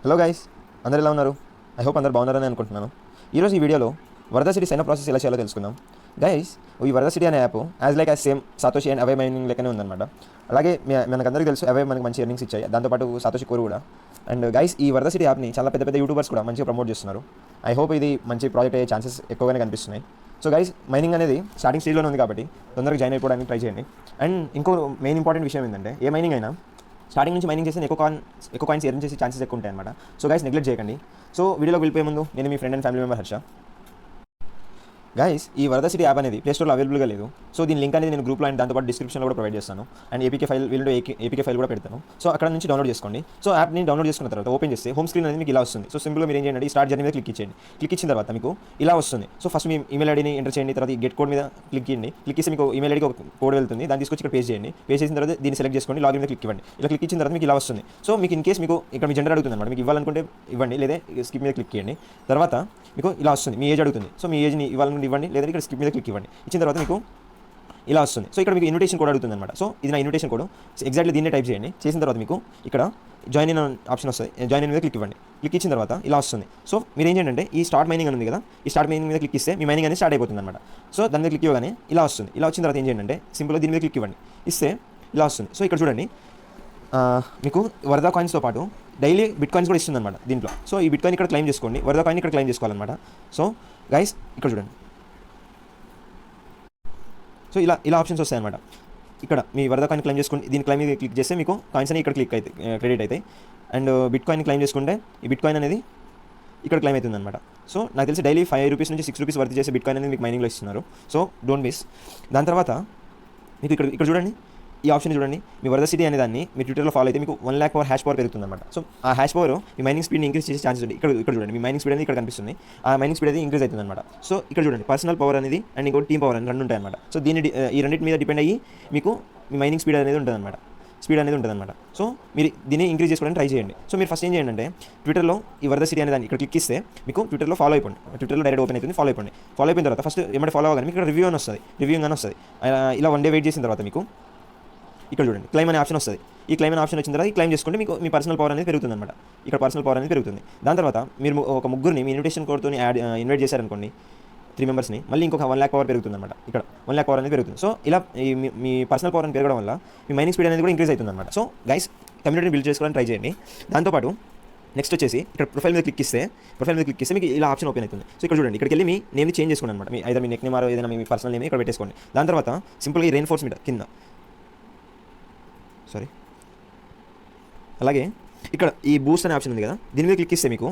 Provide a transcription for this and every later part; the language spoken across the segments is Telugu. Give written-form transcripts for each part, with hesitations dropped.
హలో గైస్, అందరు ఎలా ఉన్నారు? ఐ హోప్ అందరు బాగున్నారని అనుకుంటున్నాను. ఈరోజు ఈ వీడియోలో వరద సిటీ సైన్ అప్ ప్రాసెస్ ఎలా చేయాలో తెలుసుకుందాం. గైస్, ఈ వరద సిటీ అనే app as same Satoshi and అవే మైనింగ్ లెక్కనే ఉందన్నమాట. అలాగే మనకందరికీ తెలుసు అవే మనకు మంచి ఎర్నింగ్స్ ఇచ్చాయి, దాంతోపాటు సాతోషి కోర్ కూడా. అండ్ గైస్, ఈ వరద సిటీ యాప్ని చాలా పెద్ద పెద్ద యూట్యూబర్స్ కూడా మంచిగా ప్రమోట్ చేస్తున్నారు. ఐ హోప్ ఇది మంచి ప్రాజెక్ట్ అయ్యే ఛాన్సెస్ ఎక్కువగానే కనిపిస్తున్నాయి. సో గైస్, మైనింగ్ అనేది స్టార్టింగ్ స్టేజ్లో ఉంది కాబట్టి తొందరగా జాయిన్ అయిపోవడానికి ట్రై చేయండి. అండ్ ఇంకో మెయిన్ ఇంపార్టెంట్ విషయం ఏంటంటే, ఏ మైనింగ్ అయినా స్టార్టింగ్ నుంచి మైనింగ్ చేస్తే ఎక్కువ కాయిన్స్ ఎర్న్ చేసే ఛాన్సెస్ ఎక్కువ ఉంటాయి అనమాట. సో గైస్, నెగ్లెక్ట్ చేయకండి. సో వీడియోలోకి వెళ్ళిపోయే ముందు నేను మీ friend and family member Harsha. Guys, ఈ వరద సిటీ యాప్ అనేది ప్లే స్టోర్లో అవైలబుల్గా లేదు. సో దీని లింక్ అనేది నేను గ్రూప్లో అండ్ దాంతోపాటు డిస్క్రిప్షన్లో కూడా ప్రొవైడ్ చేస్తాను. అండ్ ఏపీకే ఫైల్ కూడా పెడతాను. సో అక్కడ నుంచి డౌన్లోడ్ చేసుకోండి. సో యాప్ని డౌన్లోడ్ చేసుకున్న తర్వాత ఓపెన్ చేస్తే హోమ్ స్క్రీన్ అనేది మీకు ఇలా వస్తుంది. సో సింపుల్గా మీరు ఏం చేయండి, స్టార్ట్ జర్నీ మీద క్లిక్ ఇచ్చేయండి. క్లిక్ ఇచ్చిన తర్వాత మీకు ఇలా వస్తుంది. సో ఫస్ట్ మీ ఈమెయిల్ ఐడీని ఎంటర్ చేయండి. తర్వాత ఈ గెట్ కోడ్ మీద క్లిక్ చేయండి. క్లిక్ చేసి మీకు ఈమెయిల్ ఐడీకి ఒక కోడ్ వెళ్తుంది. దాన్ని తీసుకొచ్చి ఇక్కడ పేస్ట్ చేయండి. పేస్ట్ చేసిన తర్వాత దీన్ని సెలెక్ట్ చేసుకోండి. లాగిన్ మీద క్లిక్ ఇవ్వండి. ఇలా క్లిక్ ఇచ్చిన తర్వాత మీకు ఇలా వస్తుంది. సో మీకు ఇన్ కేస్ మీకు ఇక్కడ మీ జెండర్ అడుగుతుంది అనమాట. మీకు ఇవ్వాలనుకుంటే ఇవ్వండి, లేదా స్కిప్ మీద క్లిక్ చేయండి. తర్వాత మీకు ఇలా వస్తుంది, మీ ఏజ్ అడుగుతుంది. సో మీ ఏజ్ని ఇవ్వాలనుకుంటే ఇవ్వండి, లేదా ఇక్కడ స్కిప్ మీద క్లిక్ ఇవ్వండి. ఇచ్చిన తర్వాత మీకు ఇలా వస్తుంది. సో ఇక్కడ మీకు ఇన్విటేషన్ కోడ్ అడుగుతుంది అనమాట. సో ఇది నా ఇన్విటేషన్ కోడ్. ఎగ్జాక్ట్లీ దీన్నే టైప్ చేయండి. చేసిన తర్వాత మీకు ఇక్కడ జాయిన్ ఇన్ ఆప్షన్ వస్తుంది. జాయిన్ ఇన్ మీద క్లిక్ ఇవ్వండి. క్లిక్ ఇచ్చిన తర్వాత ఇలా వస్తుంది. సో మీరు ఏం చేయండి, ఈ స్టార్ట్ మైనింగ్ అని ఉంది కదా, ఈ స్టార్ట్ మైనింగ్ మీద క్లిక్ ఇస్తే మీ మైనింగ్ అనేది స్టార్ట్ అయిపోతుంది అనమాట. సో దాని మీద క్లిక్ ఇవ్వగానే ఇలా వస్తుంది. ఇలా వచ్చిన తర్వాత ఏం చేయండి, సింపుల్గా దీని మీద క్లిక్ ఇవ్వండి. ఇస్తే ఇలా వస్తుంది. సో ఇక్కడ చూడండి, మీకు వరదా కాయిన్స్తో పాటు డైలీ బిట్ కాయిన్స్ కూడా ఇస్తుంది అనమాట దీంట్లో. సో ఈ బిట్ కాయిన్ ఇక్కడ క్లెయిమ్ చేసుకోండి, వరదా కాయిన్ ఇక్కడ క్లెయిమ్ చేసుకోవాలన్నమాట. సో గైస్, ఇక్కడ చూడండి, సో ఇలా ఆప్షన్స్ వస్తాయన్నమాట. ఇక్కడ మీ వరద కాయిన్ క్లెయిమ్ చేసుకుంటే దీని క్లెయిమ్ క్లిక్ చేస్తే మీకు కాయిన్స్ అని ఇక్కడ క్లిక్ అయితే క్రెడిట్ అవుతాయి. అండ్ బిట్ కాయిన్ క్లెయిమ్ చేసుకుంటే ఈ బిట్ కాయిన్ అనేది ఇక్కడ క్లెయిమ్ అవుతుంది అనమాట. సో నాకు తెలిసి డైలీ 5 రూపీస్ నుంచి 6 రూపీస్ వర్త్ చేసే బిట్ కాయిన్ అనేది మీకు మైనింగ్లో ఇస్తున్నారు. So don't miss. దాని తర్వాత మీకు ఇక్కడ చూడండి, ఈ ఆప్షన్ చూడండి, మీ వరద సిటీ అనే దాన్ని మీ ట్విట్టర్లో ఫాలో అయితే మీకు 1 lakh పవర్ హ్యాష్ పవర్ పెరుగుతుంది అనమాట. సో ఆ హ్యాష్ పవర్ మీ మైనింగ్ స్పీడ్ని ఇంక్రీజ్ చేసే ఛాన్సెస్ ఉంది. ఇక్కడ చూడండి, మీ మైనింగ్ స్పీడ్ అనేది ఇక్కడ కనిపిస్తుంది. ఆ మైనింగ్ స్పీడ్ అనేది ఇంక్రీజ్ అవుతుంది అనమాట. సో ఇక్కడ చూడండి, పర్సనల్ పవర్ అనేది అండ్ ఇంకోటి టీమ్ పవర్ అని రెండు ఉంటాయి అనమాట. సో ఈ రెండింటి మీద డిపెండ్ అయ్యి మీకు మీ మైనింగ్ స్పీడ్ అనేది ఉంటుంది అనమాట. సో మీరు దీన్ని ఇంక్రీజ్ చేసుకోవడానికి ట్రై చేయండి. సో మీరు ఫస్ట్ ఏం చేయండి అంటే, ట్విట్టర్లో ఈ వరద సిటీ అనే దాన్ని ఇక్కడ క్లిక్ ఇస్తే మీకు ట్విట్టర్లో ఫాలో అయిపోండి. ట్విట్టర్లో డైరెక్ట్ ఓపెన్ అవుతుంది, ఫాలో అయిపోయిన తర్వాత ఫస్ట్ ఏమంటే ఫాలో అవ్వగానే మీకు ఇక్కడ రివ్యూయింగ్ అని వస్తుంది. ఇలా 1 day వెయిట్ చేసిన తర్వాత మీకు ఇక్కడ చూడండి, క్లైమ్ అనే ఆప్షన్ వస్తుంది. ఈ క్లైమ్ అనే ఆప్షన్ వచ్చిన తర్వాత ఈ క్లైమ్ చేసుకుంటే మీకు మీ పర్సనల్ పవర్ అనేది పెరుగుతుంది అనమాట. ఇక్కడ పర్సనల్ పవర్ అనేది పెరుగుతుంది. దాని తర్వాత మీరు ఒక ముగ్గురిని మీ ఇన్విటేషన్ కోడ్తో ఇన్వైట్ చేశారనుకోండి, 3 మెంబర్స్ని, మళ్ళీ ఇంకొక 1 lakh పవర్ పెరుగుతుంది అనమాట. ఇక్కడ 1 lakh పవర్ అనేది పెరుగుతుంది. సో ఇలా మీ పర్సనల్ పవర్ అనేది పెరగడం వల్ల మీ మైనింగ్ స్పీడ్ అనేది కూడా ఇంక్రీజ్ అవుతుంది అనమాట. సో గైస్, కమ్యూనిటీని బిల్డ్ చేసుకోవడానికి ట్రై చేయండి. దాంతోపాటు నెక్స్ట్ వచ్చేసి ఇక్కడ ప్రొఫైల్ మీద క్లిక్ ఇస్తే మీకు ఇలా ఆప్షన్ ఓపెన్ అవుతుంది. సో ఇక్కడ చూడండి, ఇక్కడికి వెళ్ళి మీ నేమ్ని చేంజ్ చేసుకోండి అనమాట. మీ నెక్ నేమ్ ఏదైనా మీ పర్సనల్ నేమ్ ఇక్కడ పెట్టేసుకోండి. దాని తర్వాత సింపుల్గా ఈ రెయిన్ఫోర్స్ మీద కింద అలాగే ఇక్కడ ఈ బూస్ట్ అనే ఆప్షన్ ఉంది కదా, దీని మీద క్లిక్ ఇస్తే మీకు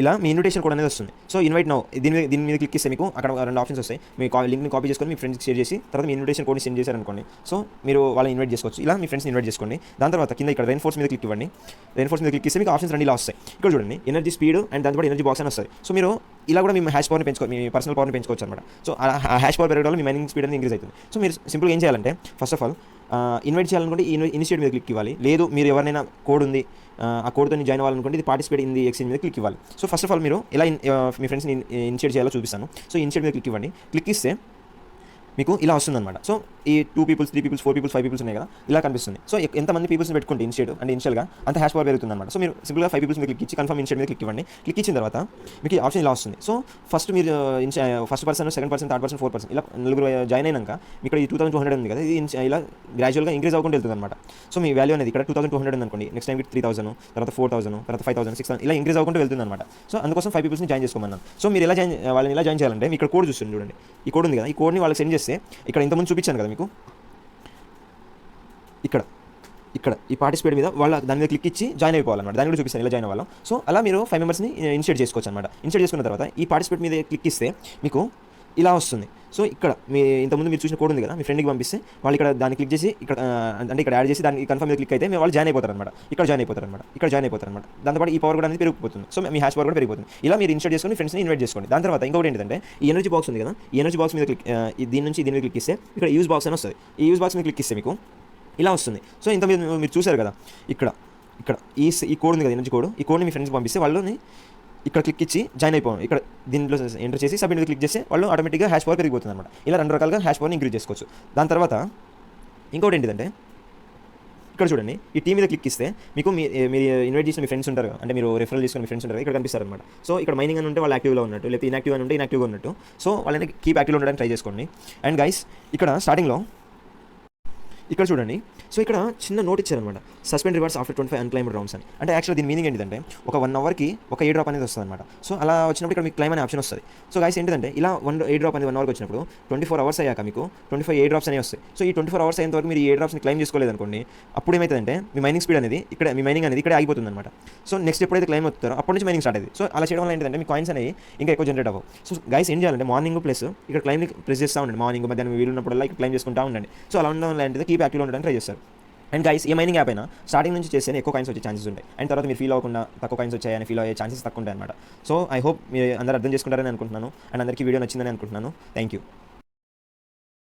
ఇలా మీ ఇన్విటేషన్ కోడ్ అనేది వస్తుంది. సో ఇన్వైట్ నౌ దీని మీద క్లిక్ ఇస్తే మీకు అక్కడ 2 ఆప్షన్స్ వస్తాయి. మీ లింక్ని కాపీ చేసుకొని మీ ఫ్రెండ్స్కి షేర్ చేసి తర్వాత మీ ఇన్విటేషన్ కోడ్ని సెండ్ చేశారనుకోండి. సో మీరు వాళ్ళని ఇన్వైట్ చేసుకోవచ్చు. ఇలా మీ ఫ్రెండ్స్ని ఇన్వైట్ చేసుకోండి. దాని తర్వాత కింద ఇక్కడ రెయిన్ఫోర్స్ మీద క్లిక్ ఇవ్వండి. రెయిన్ఫోర్స్ మీద క్లిక్ ఇస్తే మీకు ఆప్షన్స్ 2 ఇలా వస్తాయి. ఇక్కడ చూడండి, ఎనర్జీ స్పీడ్ అండ్ దాంతో ఎనర్జీ బాక్స్ అని వస్తుంది. సో మీరు ఇలా కూడా మీ హ్యాష్ పవర్ని మీ పర్సనల్ పవర్ని పెంచుకోవచ్చు అనమాట. సో ఆ హ్యాష్ పవర్ పెరగడం వల్ల మీ మైనింగ్ స్పీడ్ అనేది ఇంక్రీజ్ అవుతుంది. సో మీరు సింపుల్గా ఏం చేయాలంటే, ఫస్ట్ ఆఫ్ ఆల్ ఇన్వైట్ చేయాలనుకుంటే ఇనిషియేట్ మీద క్లిక్ ఇవ్వాలి. లేదు మీరు ఎవరైనా కోడ్ ఉంది, ఆ కోడ్తో జాయిన్ అవ్వాలనుకుంటే ఇది పార్టిసిపేట్ ఇన్ ది ఎక్స్చేంజ్ మీద క్లిక్ ఇవ్వాలి. సో ఫస్ట్ ఆఫ్ ఆల్ మీరు ఎలా మీ ఫ్రెండ్స్ని ఇనిషియేట్ చేయాలో చూపిస్తాను. సో ఇనిషియేట్ మీద క్లిక్ ఇవ్వండి. క్లిక్ ఇస్తే మీకు ఇలా వస్తుందన్నమాట. సో ఈ 2 people 3 people 4 people 5 people ఉన్నాయి కదా, ఇలా కనిపిస్తుంది. సో ఎంతమంది పీపుల్స్ని పెట్టుకుంటే ఇనిషియల్గా అంత హ్యాష్ పవర్ పెరుగుతుంది అనమాట. సో మీరు సింపుల్గా 5 people మీద క్లిక్ ఇచ్చి కన్ఫర్మ్ ఇనిషియేట్ మీద క్లిక్ ఇవ్వండి. క్లిక్ ఇచ్చిన తర్వాత మీకు ఈ ఆప్షన్ ఇలా వస్తుంది. సో ఫస్ట్ మీరు first person, second person, third person, 4 person ఇలా 4 జాయిన్ అయినాక ఇక్కడ ఈ 2200 ఉంది కదా, ఇది ఇలా గ్రాడ్యువల్గా ఇంక్రీజ్ అవ్వకుండా వెళ్తుంది అనమాట. సో మీ వాల్యూ అనేది ఇక్కడ 2200 ఉంది అనుకోండి, నెక్స్ట్ టైం 3000, తర్వాత 4000, తర్వాత 5000, 6000 ఇలా ఇంక్రీజ్ అవ్వకుండా వెళ్తుంది అనమాట. సో అందుకోసం 5 peopleని జాయిన్ చేసుకోమన్నాను. సో మీరు వాళ్ళని ఎలా జాయిన్ చేయాలంటే, ఇక్కడ కోడ్ చూస్తుంది చూడండి, ఈ కోడ్ ఉంది కదా, ఈ కోడ్ని వాళ్ళకి సెండ్ చేస్తే ఇక్కడ ఇంతకుముందు చూపించాను కదా మీకు, ఇక్కడ ఈ పార్టిసిపేట్ మీద వాళ్ళ దాని మీద క్లిక్ ఇచ్చి జాయిన్ అయిపోవాలన్నమాట. దాన్ని కూడా చూపిస్తాను ఇలా జాయిన్ అవ్వాలి. సో అలా మీరు 5 మెంబర్స్ని ఇనిషియేట్ చేసుకోవచ్చు అనమాట. ఇనిషియేట్ చేసుకున్న తర్వాత ఈ పార్టిసిపేట్ మీద క్లిక్ ఇస్తే మీకు ఇలా వస్తుంది. సో ఇక్కడ ఇంతకుముందు మీరు చూసిన కోడ్ ఉంది కదా, మీ ఫ్రెండ్కి పంపిస్తే వాళ్ళు ఇక్కడ దాన్ని క్లిక్ చేసి ఇక్కడ యాడ్ చేసి దానికి కన్ఫర్మ్ మీద క్లిక్ అయితే వాళ్ళు జాయిన్ అయిపోతారు అనమాట. ఇక్కడ జాయిన్ అయిపోతారు అనమాట. దాంతోపాటు ఈ పవర్ కూడా అనేది పెరిగిపోతుంది. సో మీ హ్యాష్ పవర్ కూడా పెరిగిపోతుంది. ఇలా మీరు ఇనిషియేట్ చేసుకొని ఫ్రెండ్స్ని ఇన్వైట్ చేసుకోండి. దాని తర్వాత ఇంకొకటి ఏంటంటే, ఈ ఎనర్జీ బాక్స్ ఉంది కదా, ఈ ఎనర్జీ బాక్స్ మీద క్లిక్ దీని మీద క్లిక్ ఇస్తే ఇక్కడ యూజ్ బాక్స్ అని వస్తుంది. ఈ యూజ్ బాక్స్ మీద క్లిక్ ఇస్తే మీకు ఇలా వస్తుంది. సో ఇంత మీరు చూసారు కదా, ఇక్కడ ఈ కోడ్ ఉంది కదా, ఎనర్జీ కోడ్, ఈ కోడ్ని మీ ఫ్రెండ్స్కి పంపిస్తే వాళ్ళని ఇక్కడ క్లిక్ ఇచ్చి జాయిన్ అయిపోవాలి. ఇక్కడ దీంట్లో ఎంటర్ చేసి సబ్మిట్ మీద క్లిక్ చేస్తే వాళ్ళు ఆటోమేటిక్గా హ్యాష్ పవర్ పెరిగిపోతుంది అనమాట. ఇలా 2 రకాలుగా హ్యాష్ పవర్ని ఇంక్రీజ్ చేసుకోవచ్చు. దాని తర్వాత ఇంకోటి ఏంటిదంటే, ఇక్కడ చూడండి ఈ టీ మీద క్లిక్ ఇస్తే మీకు మీరు ఇన్వైట్ చేసిన మీ ఫ్రెండ్స్ ఉంటారు, అంటే మీరు రిఫరల్ చేసుకున్న మీ ఫ్రెండ్స్ ఉంటారు, ఇక్కడ కనిపిస్తారు అనమాట. సో ఇక్కడ మైనింగ్ అని ఉంటే వాళ్ళు యాక్టివ్లో ఉన్నట్టు, లేకపోతే ఇన్యాక్టివ్ అని ఉంటే ఇన్యాక్టివ్గా ఉన్నట్టు. సో వాళ్ళని కీప్ యాక్టివ్లో ఉండడానికి ట్రై చేసుకోండి. అండ్ గైస్ ఇక్కడ స్టార్టింగ్లో ఇక్కడ చూడండి, సో ఇక్కడ చిన్న నోట్ ఇచ్చారనమాట, suspend rewards after 25 unclaimed rounds అని. అంటే యాక్చువల్ దీని మీనింగ్ ఏంటంటే ఒక 1 అవర్కి ఒక ఏ డ్రాప్ అనేది వస్తుంది అనమాట. సో అలా వచ్చినప్పుడు ఇక్కడ మీకు క్లైమ్ అనే ఆప్షన్ వస్తుంది. సో గైస్ ఏంటంటే ఇలా ఏ డ్రాప్ అనేది 1 అవర్కి వచ్చినప్పుడు 24 అవర్స్ అయ్యాక మీకు 25 ఏ డ్రాప్స్ అనేవి వస్తాయి. సో ఈ 24 అవర్స్ అయ్యేంత వరకు మీరు ఏ డ్రాప్స్ని క్లైమ్ చేసుకోలేదు అనుకోండి, అప్పుడు ఏమవుతుందంటే మీ మైనింగ్ స్పీడ్ అనేది మీ మైనింగ్ అనేది ఇక్కడ ఆగిపోతుంది అనమాట. సో నెక్స్ట్ ఎప్పుడైతే క్లైమ్ అవుతారో అప్పటి నుంచి మైనింగ్ స్టార్ట్ అయ్యింది. సో అలా చేయడం వల్ల ఏంటంటే మీ కాయిన్స్ అనేవి ఇంకా ఎక్కువ జనరేట్ అవ్వవు. సో గైస్ ఏం చేయాలంటే మార్నింగ్ ప్లస్ ఇక్కడ క్లైమ్ని ప్రెస్ చేస్తూ ఉండండి, మార్నింగ్ మధ్యాహ్నం వీలు ఉన్నప్పుడల్లా ఇక్కడ క్లైమ్ చేసుకుంటూ ఉండండి. సో అలా ఉండడం వల్ల ఏంటంటే కీప్ యాక్టివ్లో ఉండడానికి ట్రై చేస్తారు. And guys A mining app అయినా స్టార్టింగ్ నుంచి చేస్తేనే ఎక్కువ కాయిన్స్ వచ్చే ఛాన్సెస్ ఉంటాయి, అండ్ తర్వాత మీరు ఫీల్ అవ్వకుండా తక్కువ కాయిన్స్ వచ్చాయని ఫీల్ అయ్యే ఛాన్సెస్ తక్కువ ఉంటాయి అనమాట. సో ఐ హోప్ మీరు అందరూ అర్థం చేసుకుంటారని అనుకుంటున్నాను, అండ్ అందరికీ వీడియో నచ్చిందని అనుకుంటున్నాను. Thank you.